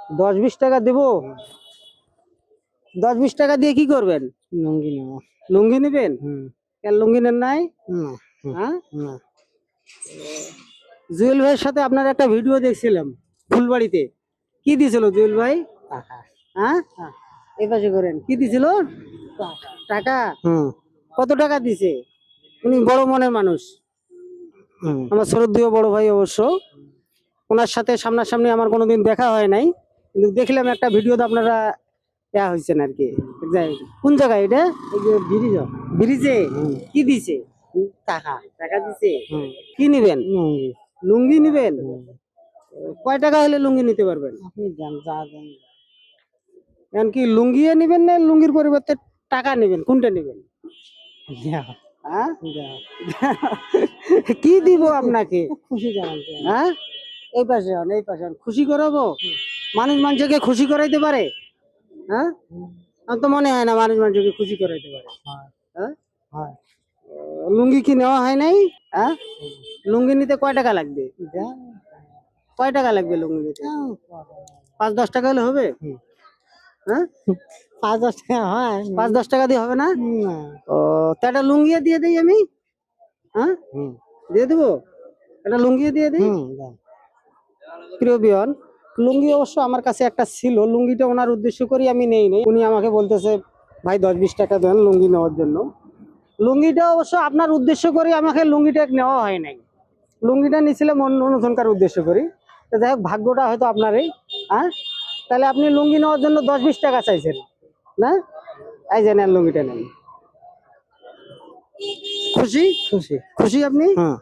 10-20 টাকা দেবো। 10-20 টাকা দিয়ে কি করবেন? লুঙ্গি নেবো। লুঙ্গি নেবেন? কেন লুঙ্গি নেন নাই? না হ্যাঁ, না জুয়েল ভাইয়ের সাথে আপনার একটা ভিডিও দেখছিলাম ফুলবাড়িতে। কি দিছিল জুয়েল ভাই? টাকা হ্যাঁ, এই পাশে করেন। কি দিছিল? টাকা। কত টাকা দিছে? উনি বড় মনের মানুষ, আমার শ্রদ্ধেয় বড় ভাই অবশ্য। ওনার সাথে সামনাসামনি আমার কোনোদিন দেখা হয় নাই, কিন্তু দেখলাম একটা ভিডিওতে আপনারা ইয়া হয়েছেন আর কি। কোন জায়গায় এটা? এই যে ব্রিজ ব্রিজে। কি দিছে? টাকা টাকা দিছে। কি নিবেন? লুঙ্গি। লুঙ্গি নিবেন? কয় টাকা হলে লুঙ্গি নিতে পারবেন? আপনি যান যা দেন। এখন কি লুঙ্গি নেবেন না লুঙ্গির পরিবর্তে টাকা নেবেন? কোনটা নেবেন? দেও হ্যাঁ, দেও কি দিব আপনাকে? খুশি জানান। হ্যাঁ, এই পাশে হন, এই পাশে হন। খুশি করাবো? মানুষ মানুষকে খুশি করাইতে পারে? হ্যাঁ, আমার তো মনে হয় না মানুষ মানুষকে খুশি করাইতে পারে। হ্যাঁ, হয় লুঙ্গি কি নেওয়া হয় নাই? হ্যাঁ, লুঙ্গি নিতে কয় টাকা লাগবে? কয় টাকা লাগবে লুঙ্গি নিতে? 5-10 টাকা হলে হবে? হ্যাঁ, 5-10 টাকা হয় 5-10 টাকা দিয়ে হবে না? না। ও, তা একটা লুঙ্গি দিয়ে দিই আমি। হ্যাঁ, দিয়ে দেবো। একটা লুঙ্গি দিয়ে দিই। দাও। প্রিয় বিয়ন, লুঙ্গি অবশ্য আমার কাছে একটা ছিল, লুঙ্গিটা ওনার উদ্দেশ্য করে আমি নেই নাই। উনি আমাকে বলতেছে ভাই 10-20 টাকা দেন লুঙ্গি নেওয়ার জন্য। লুঙ্গিটা অবশ্য আপনার উদ্দেশ্য করে আমাকে লুঙ্গিটা নেওয়া হয় নাই। লুঙ্গিটা নিয়েছিলাম অন্য অনুসরণকার উদ্দেশ্য করি। তো যাই হোক, ভাগ্যটা হয়তো আপনারই। হ্যাঁ, তাহলে আপনি লুঙ্গি নেওয়ার জন্য 10-20 টাকা চাইছেন না? এই যে নেন লুঙ্গিটা নেন। খুশি? খুশি খুশি আপনি?